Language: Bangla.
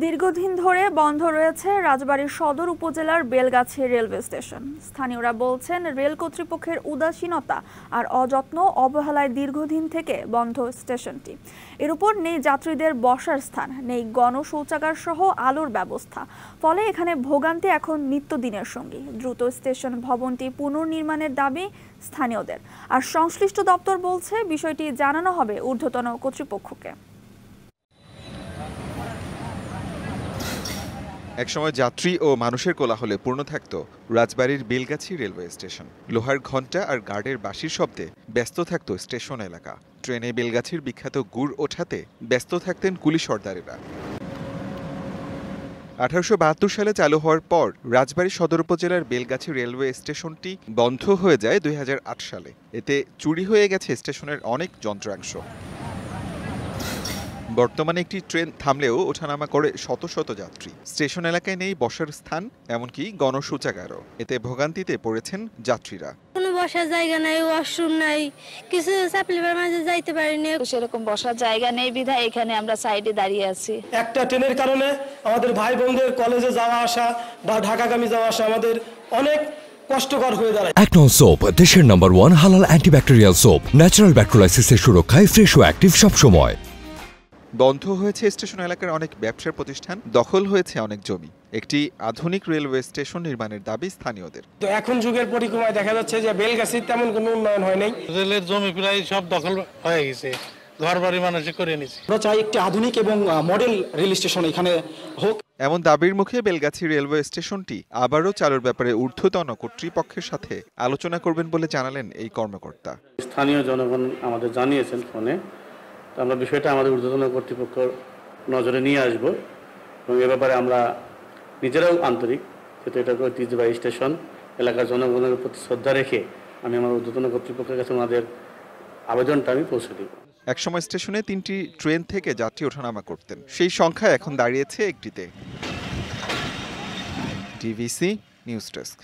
দীর্ঘদিন ধরে বন্ধ রয়েছে রাজবাড়ী সদর উপজেলার বেলগাছি রেলওয়ে স্টেশন। স্থানীয়রা বলছেন, রেল কর্তৃপক্ষের উদাসীনতা আর অযত্ন অবহেলায় দীর্ঘদিন থেকে বন্ধ স্টেশনটি। এর উপর নেই যাত্রীদের বসার স্থান, নেই গণশৌচাগার সহ আলোর ব্যবস্থা। ফলে এখানে ভোগান্তি এখন নিত্যদিনের সঙ্গী। দ্রুত স্টেশন ভবনটি পুনর্নির্মাণের দাবি স্থানীয়দের। আর সংশ্লিষ্ট দপ্তর বলছে, বিষয়টি জানানো হবে ঊর্ধ্বতন কর্তৃপক্ষকে। একসময় যাত্রী ও মানুষের কোলাহলে পূর্ণ থাকত রাজবাড়ীর বেলগাছি রেলওয়ে স্টেশন। লোহার ঘণ্টা আর গার্ডের বাঁশির শব্দে ব্যস্ত থাকত স্টেশন এলাকা। ট্রেনে বেলগাছির বিখ্যাত গুড় ওঠাতে ব্যস্ত থাকতেন কুলি সর্দারেরা। 1872 সালে চালু হওয়ার পর রাজবাড়ী সদর উপজেলার বেলগাছি রেলওয়ে স্টেশনটি বন্ধ হয়ে যায় 2008 সালে। এতে চুরি হয়ে গেছে স্টেশনের অনেক যন্ত্রাংশ। বর্তমানে একটি ট্রেন থামলেও ওঠানামা করে শত শত যাত্রী। স্টেশন এলাকায় নেই বসার স্থান, এমনকি গণশৌচাগারও। এতে ভোগান্তিতে পড়েছেন যাত্রীরা। কোনো বসার জায়গা নাই, ওয়াশরুম নাই, কিছু সাপ্লিমের মাঝে যাইতে পারিনি। সেরকম বসার জায়গা নেই বিধায় এখানে আমরা সাইডে দাঁড়িয়ে আছি। একটা ট্রেনের কারণে আমাদের ভাই বোনদের কলেজে যাওয়া আসা বা ঢাকাগামী যাওয়া আসা আমাদের অনেক কষ্টকর হয়ে দাঁড়ায়। একনন সোপ, দেশের নাম্বার 1 হালাল অ্যান্টিব্যাকটেরিয়াল সোপ। ন্যাচারাল ব্যাকটেরিয়ালাইসিসের সুরক্ষায় ফ্রেশ ও অ্যাক্টিভ সবসময়। বন্ধ হয়েছে স্টেশন এলাকার অনেক ব্যবসার প্রতিষ্ঠান, দখল হয়েছে অনেক জমি। একটি আধুনিক রেলওয়ে স্টেশন নির্মাণের দাবি স্থানীয়দের। তো এখন যুগের পরিক্রমায় দেখা যাচ্ছে যে বেলগাছির তেমন কোনো উন্নয়ন হয় নাই। রেলের জমি প্রায় সব দখল হয়ে গেছে, ঘর বাড়ি মানুষে করে নিচ্ছে। আমরা চাই একটি আধুনিক এবং মডেল রেল স্টেশন এখানে হোক। এমন দাবির মুখে বেলগাছি রেলওয়ে স্টেশনটি আবারও চালুর ব্যাপারে ঊর্ধ্বতন কর্তৃপক্ষের সাথে আলোচনা করবেন বলে জানালেন এই কর্মকর্তা। স্থানীয় জনগণ আমাদের জানিয়েছেন ফোনে, আমরা বিষয়টা আমাদের ঊর্ধ্বতন কর্তৃপক্ষ নজরে নিয়ে আসব এবং এ ব্যাপারে আমরা নিজেরাও আন্তরিক, যেহেতু এটা ঐতিহ্যবাহী স্টেশন, এলাকার জনগণের প্রতি শ্রদ্ধা রেখে আমি আমার ঊর্ধ্বতন কর্তৃপক্ষের কাছে ওনাদের আবেদনটা আমি পৌঁছে দিব। একসময় স্টেশনে 3টি ট্রেন থেকে যাত্রী ওঠানামা করতেন, সেই সংখ্যা এখন দাঁড়িয়েছে একটিতে। DVC news desk.